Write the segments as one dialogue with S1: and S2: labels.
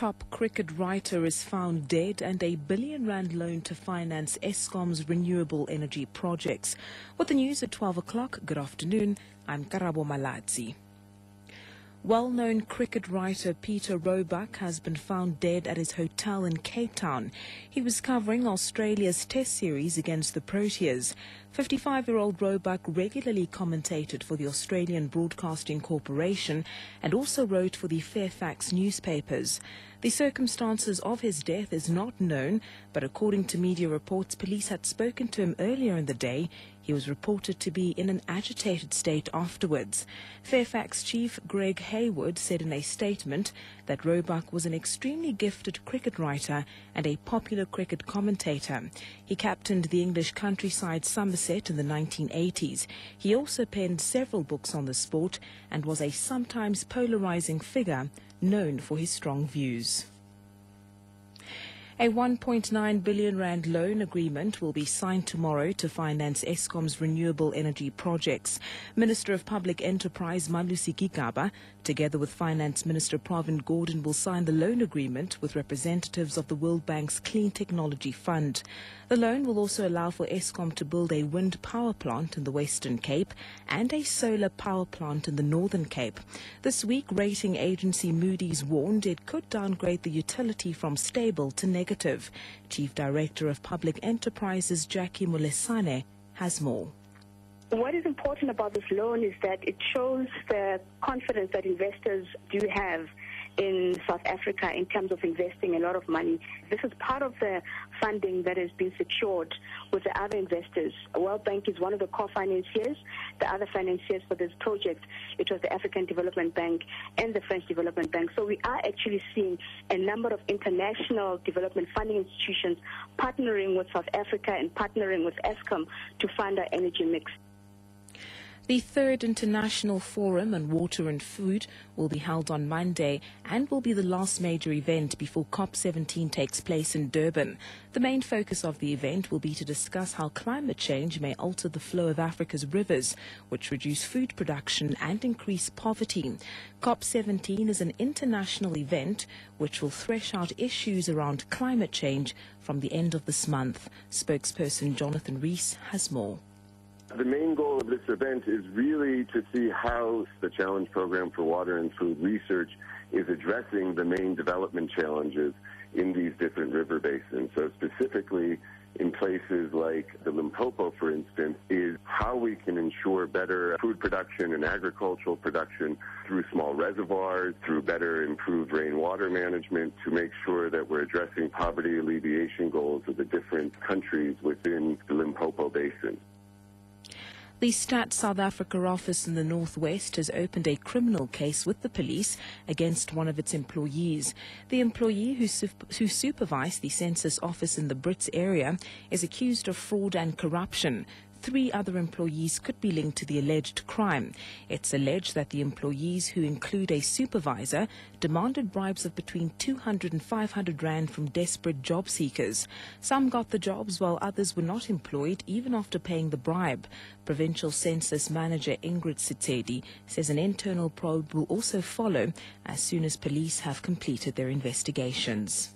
S1: Top cricket writer is found dead and a R1 billion loan to finance Eskom's renewable energy projects. With the news at 12 o'clock, good afternoon, I'm Karabo Maladzi. Well-known cricket writer Peter Roebuck has been found dead at his hotel in Cape Town. He was covering Australia's Test series against the Proteas. 55-year-old Roebuck regularly commentated for the Australian Broadcasting Corporation and also wrote for the Fairfax newspapers. The circumstances of his death is not known, but according to media reports, police had spoken to him earlier in the day. He was reported to be in an agitated state afterwards. Fairfax chief Greg Hayward said in a statement that Roebuck was an extremely gifted cricket writer and a popular cricket commentator. He captained the English countryside Somerset in the 1980s. He also penned several books on the sport and was a sometimes polarizing figure known for his strong views. A R1.9 billion loan agreement will be signed tomorrow to finance Eskom's renewable energy projects. Minister of Public Enterprise Malusi Gigaba, together with Finance Minister Pravin Gordhan, will sign the loan agreement with representatives of the World Bank's Clean Technology Fund. The loan will also allow for Eskom to build a wind power plant in the Western Cape and a solar power plant in the Northern Cape. This week, rating agency Moody's warned it could downgrade the utility from stable to negative. Chief Director of Public Enterprises Jackie Molesane has more.
S2: What is important about this loan is that it shows the confidence that investors do have in South Africa in terms of investing a lot of money. This is part of the funding that has been secured with the other investors. World Bank is one of the co-financiers. The other financiers for this project, it was the African Development Bank and the French Development Bank. So we are actually seeing a number of international development funding institutions partnering with South Africa and partnering with Eskom to fund our energy mix.
S1: The third International Forum on Water and Food will be held on Monday and will be the last major event before COP17 takes place in Durban. The main focus of the event will be to discuss how climate change may alter the flow of Africa's rivers, which reduce food production and increase poverty. COP17 is an international event which will thresh out issues around climate change from the end of this month. Spokesperson Jonathan Rees has more.
S3: The main goal of this event is really to see how the Challenge Program for Water and Food Research is addressing the main development challenges in these different river basins. So specifically in places like the Limpopo, for instance, is how we can ensure better food production and agricultural production through small reservoirs, through better improved rainwater management, to make sure that we're addressing poverty alleviation goals of the different countries within the Limpopo Basin.
S1: The Stats South Africa office in the Northwest has opened a criminal case with the police against one of its employees. The employee who supervised the census office in the Brits area is accused of fraud and corruption. 3 other employees could be linked to the alleged crime. It's alleged that the employees, who include a supervisor, demanded bribes of between 200 and 500 rand from desperate job seekers. Some got the jobs while others were not employed even after paying the bribe. Provincial Census Manager Ingrid Sitedi says an internal probe will also follow as soon as police have completed their investigations.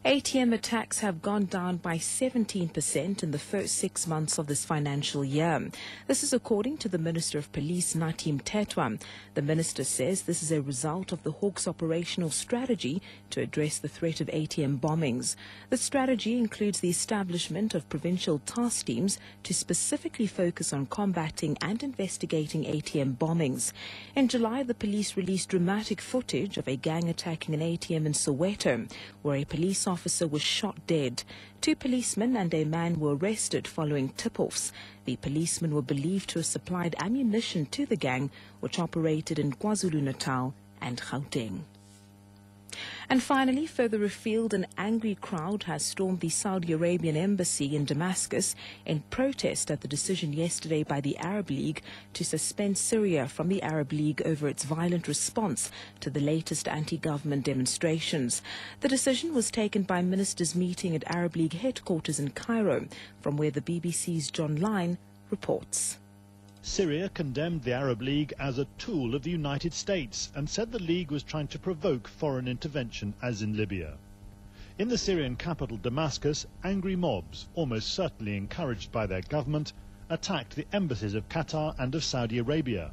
S1: ATM attacks have gone down by 17% in the first 6 months of this financial year. This is according to the Minister of Police, Natim Tetwa. The minister says this is a result of the Hawks operational strategy to address the threat of ATM bombings. The strategy includes the establishment of provincial task teams to specifically focus on combating and investigating ATM bombings. In July, the police released dramatic footage of a gang attacking an ATM in Soweto, where a police officer was shot dead. 2 policemen and a man were arrested following tip-offs. The policemen were believed to have supplied ammunition to the gang, which operated in KwaZulu-Natal and Gauteng. And finally, further afield, an angry crowd has stormed the Saudi Arabian embassy in Damascus in protest at the decision yesterday by the Arab League to suspend Syria from the Arab League over its violent response to the latest anti-government demonstrations. The decision was taken by ministers meeting at Arab League headquarters in Cairo, from where the BBC's John Lyne reports.
S4: Syria condemned the Arab League as a tool of the United States and said the League was trying to provoke foreign intervention, as in Libya. In the Syrian capital Damascus, angry mobs, almost certainly encouraged by their government, attacked the embassies of Qatar and of Saudi Arabia.